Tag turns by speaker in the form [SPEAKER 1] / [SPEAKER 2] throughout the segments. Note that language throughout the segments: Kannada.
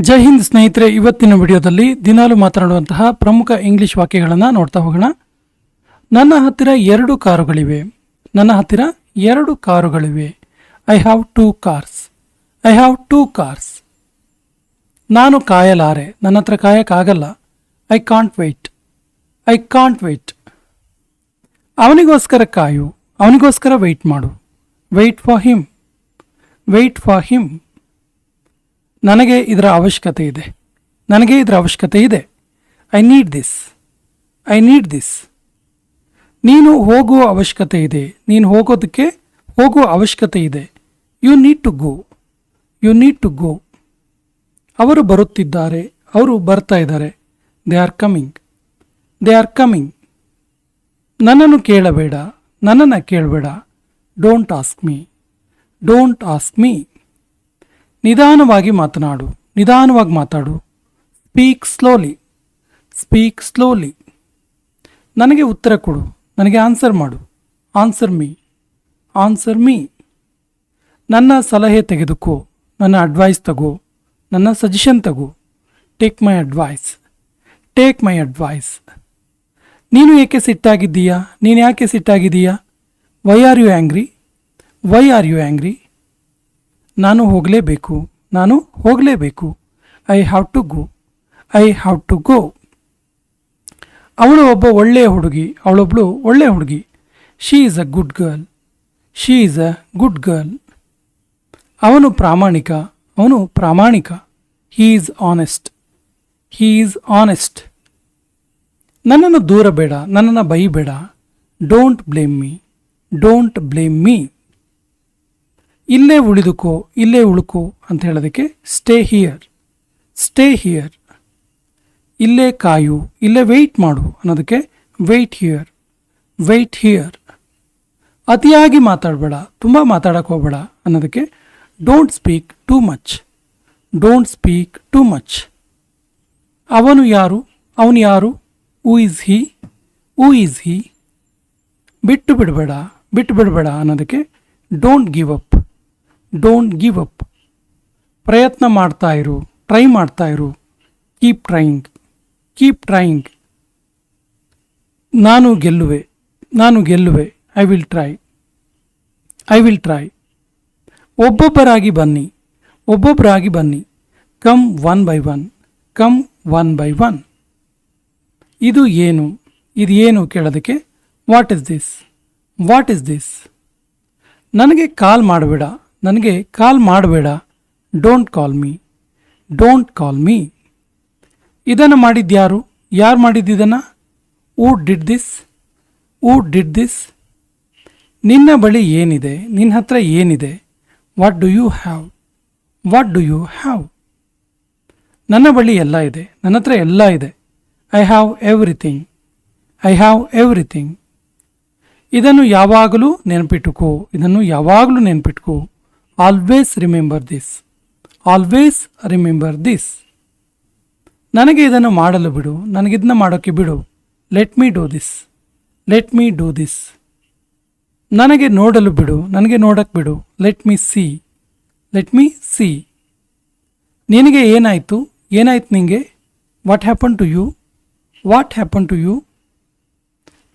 [SPEAKER 1] ಜೈ ಹಿಂದ್ ಸ್ನೇಹಿತರೆ, ಇವತ್ತಿನ ವಿಡಿಯೋದಲ್ಲಿ ದಿನಾಲು ಮಾತನಾಡುವಂತಹ ಪ್ರಮುಖ ಇಂಗ್ಲಿಷ್ ವಾಕ್ಯಗಳನ್ನು ನೋಡ್ತಾ ಹೋಗೋಣ. ನನ್ನ ಹತ್ತಿರ 2 ಕಾರುಗಳಿವೆ. ನನ್ನ ಹತ್ತಿರ 2 ಕಾರುಗಳಿವೆ. I have 2 cars. I have 2 cars. ನಾನು ಕಾಯಲಾರೆ. ನನ್ನ ಹತ್ರ ಕಾಯಕ್ಕಾಗಲ್ಲ. I can't wait. I can't wait. ಅವನಿಗೋಸ್ಕರ ಕಾಯು. ಅವನಿಗೋಸ್ಕರ ವೆಯ್ಟ್ ಮಾಡು. Wait for him. Wait for him. ನನಗೆ ಇದರ ಅವಶ್ಯಕತೆ ಇದೆ. ನನಗೆ ಇದರ ಅವಶ್ಯಕತೆ ಇದೆ. I need this. I need this. ನೀನು ಹೋಗುವ ಅವಶ್ಯಕತೆ ಇದೆ. ನೀನು ಹೋಗುವ ಅವಶ್ಯಕತೆ ಇದೆ. You need to go. You need to go. ಅವರು ಬರುತ್ತಿದ್ದಾರೆ. ಅವರು ಬರ್ತಾ ಇದ್ದಾರೆ. They are coming. They are coming. ನನ್ನನ್ನು ಕೇಳಬೇಡ. ನನ್ನನ್ನು ಕೇಳಬೇಡ. Don't ask me. Don't ask me. ನಿಧಾನವಾಗಿ ಮಾತನಾಡು. ನಿಧಾನವಾಗಿ ಮಾತಾಡು. Speak slowly. Speak slowly. ನನಗೆ ಉತ್ತರ ಕೊಡು. ನನಗೆ ಆನ್ಸರ್ ಮಾಡು. Answer me. Answer me. ನನ್ನ ಸಲಹೆ ತೆಗೆದುಕೋ. ನನ್ನ ಅಡ್ವೈಸ್ ತಗೋ. ನನ್ನ ಸಜೆಷನ್ ತಗೋ. Take my advice. Take my advice. ನೀನು ಏಕೆ ಸಿಟ್ಟಾಗಿದ್ದೀಯಾ? ನೀನು ಯಾಕೆ ಸಿಟ್ಟಾಗಿದ್ದೀಯಾ? Why are you angry? Why are you angry? ನಾನು ಹೋಗಲೇಬೇಕು. ನಾನು ಹೋಗಲೇಬೇಕು. I have to go. I have to go. ಅವಳು ಒಬ್ಬ ಒಳ್ಳೆಯ ಹುಡುಗಿ. ಅವಳೊಬ್ಬಳು ಒಳ್ಳೆಯ ಹುಡುಗಿ. She is a good girl. She is a good girl. ಅವನು ಪ್ರಾಮಾಣಿಕ. ಅವನು ಪ್ರಾಮಾಣಿಕ. He is honest. He is honest. ನನ್ನನ್ನು ದೂರ ಬೇಡ. ನನ್ನನ್ನು ಬೈಬೇಡ. Don't blame me. Don't blame me. ಇಲ್ಲೇ ಉಳಿದುಕೋ. ಇಲ್ಲೇ ಉಳುಕೋ ಅಂತ ಹೇಳೋದಕ್ಕೆ ಸ್ಟೇ ಹಿಯರ್. Stay here. ಇಲ್ಲೇ ಕಾಯು. ಇಲ್ಲೇ ವೆಯ್ಟ್ ಮಾಡು ಅನ್ನೋದಕ್ಕೆ ವೆಯ್ಟ್ ಹಿಯರ್. Weight here. ಅತಿಯಾಗಿ ಮಾತಾಡಬೇಡ. ತುಂಬ ಮಾತಾಡಕ್ಕೆ ಹೋಗಬೇಡ ಅನ್ನೋದಕ್ಕೆ don't speak too much. Don't speak too much. ಅವನು ಯಾರು? ಅವನು ಯಾರು? Who is he? Who is he? ಬಿಟ್ಟು ಬಿಡಬೇಡ. ಬಿಟ್ಟು ಬಿಡಬೇಡ ಅನ್ನೋದಕ್ಕೆ don't give up. Don't give up. ಪ್ರಯತ್ನ ಮಾಡ್ತಾ ಇರು. ಟ್ರೈ ಮಾಡ್ತಾ ಇರು. Keep trying. Keep trying. ನಾನು ಗೆಲ್ಲುವೆ. ನಾನು ಗೆಲ್ಲುವೆ. I will try. I will try. ಒಬ್ಬೊಬ್ಬರಾಗಿ ಬನ್ನಿ. ಒಬ್ಬೊಬ್ಬರಾಗಿ ಬನ್ನಿ. Come one by one. Come one by one. ಇದು ಏನು? ಇದು ಏನು ಕೇಳೋದಕ್ಕೆ what is this? What is this? ನನಗೆ ಕಾಲ್ ಮಾಡಬೇಡ. ನನಗೆ ಕಾಲ್ ಮಾಡಬೇಡ. Don't call me. Don't call me. ಇದನ್ನು ಮಾಡಿದ್ಯಾರು? ಯಾರು ಮಾಡಿದ್ದಿದನ್ನು? Who did this? Who did this? ನಿನ್ನ ಬಳಿ ಏನಿದೆ? ನಿನ್ನ ಹತ್ರ ಏನಿದೆ? What do you have? What do you have? ನನ್ನ ಬಳಿ ಎಲ್ಲ ಇದೆ. ನನ್ನ ಹತ್ರ ಎಲ್ಲ ಇದೆ. I have everything. I have everything. ಇದನ್ನು ಯಾವಾಗಲೂ ನೆನಪಿಟ್ಟುಕೋ. ಇದನ್ನು ಯಾವಾಗಲೂ ನೆನಪಿಟ್ಕೋ. Always remember this. Always remember this. ನನಗೆ ಇದನ್ನು ಮಾಡಲು ಬಿಡು. ನನಗಿದನ್ನು ಮಾಡೋಕ್ಕೆ ಬಿಡು. Let me do this. Let me do this. ನನಗೆ ನೋಡಲು ಬಿಡು. ನನಗೆ ನೋಡಕ್ಕೆ ಬಿಡು. Let me see. Let me see. ನಿನಗೆ ಏನಾಯಿತು? ಏನಾಯ್ತು ನಿನಗೆ? What happen to you? What happen to you?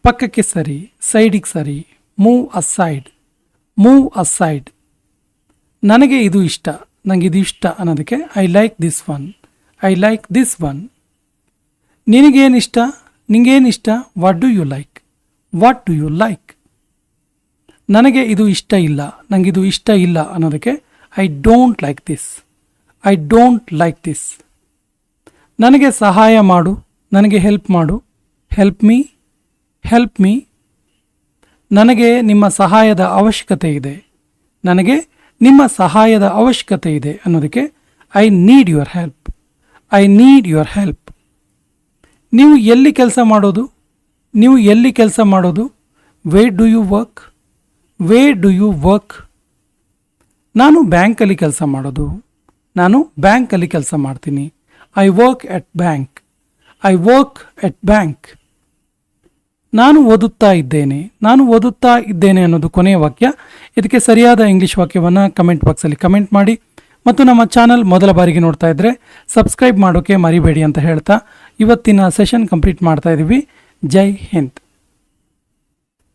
[SPEAKER 1] ಪಕ್ಕಕ್ಕೆ ಸರಿ. ಸೈಡಿಗೆ ಸರಿ. Move aside. Move aside. ನನಗೆ ಇದು ಇಷ್ಟ. ನನಗೆ ಇದು ಇಷ್ಟ ಅನ್ನೋದಕ್ಕೆ I like this one. I like this one. ನಿನಗೇನಿಷ್ಟ? ನಿಂಗೇನಿಷ್ಟ? What do you like? What do you like? ನನಗೆ ಇದು ಇಷ್ಟ ಇಲ್ಲ. ನನಗಿದು ಇಷ್ಟ ಇಲ್ಲ ಅನ್ನೋದಕ್ಕೆ I don't like this. I don't like this. ನನಗೆ ಸಹಾಯ ಮಾಡು. ನನಗೆ ಹೆಲ್ಪ್ ಮಾಡು. Help me. Help me. ನನಗೆ ನಿಮ್ಮ ಸಹಾಯದ ಅವಶ್ಯಕತೆ ಇದೆ. ನನಗೆ ನಿಮ್ಮ ಸಹಾಯದ ಅವಶ್ಯಕತೆ ಇದೆ ಅನ್ನೋದಕ್ಕೆ I need your help. I need your help. ನೀವು ಎಲ್ಲಿ ಕೆಲಸ ಮಾಡೋದು? ನೀವು ಎಲ್ಲಿ ಕೆಲಸ ಮಾಡೋದು? Where do you work? Where do you work? ನಾನು ಬ್ಯಾಂಕಲ್ಲಿ ಕೆಲಸ ಮಾಡೋದು. ನಾನು ಬ್ಯಾಂಕಲ್ಲಿ ಕೆಲಸ ಮಾಡ್ತೀನಿ. I work at bank. I work at bank. ನಾನು ಓದುತ್ತಾ ಇದ್ದೇನೆ. ನಾನು ಓದುತ್ತಾ ಇದ್ದೇನೆ ಅನ್ನೋದು ಕೊನೆಯ ವಾಕ್ಯ. ಇದಕ್ಕೆ ಸರಿಯಾದ ಇಂಗ್ಲಿಷ್ ವಾಕ್ಯವನ್ನು ಕಮೆಂಟ್ ಬಾಕ್ಸಲ್ಲಿ ಕಮೆಂಟ್ ಮಾಡಿ. ಮತ್ತು ನಮ್ಮ ಚಾನಲ್ ಮೊದಲ ಬಾರಿಗೆ ನೋಡ್ತಾ ಇದ್ದರೆ ಸಬ್ಸ್ಕ್ರೈಬ್ ಮಾಡೋಕ್ಕೆ ಮರಿಬೇಡಿ ಅಂತ ಹೇಳ್ತಾ ಇವತ್ತಿನ ಸೆಷನ್ ಕಂಪ್ಲೀಟ್ ಮಾಡ್ತಾ ಇದ್ದೀವಿ. ಜೈ ಹಿಂದ್.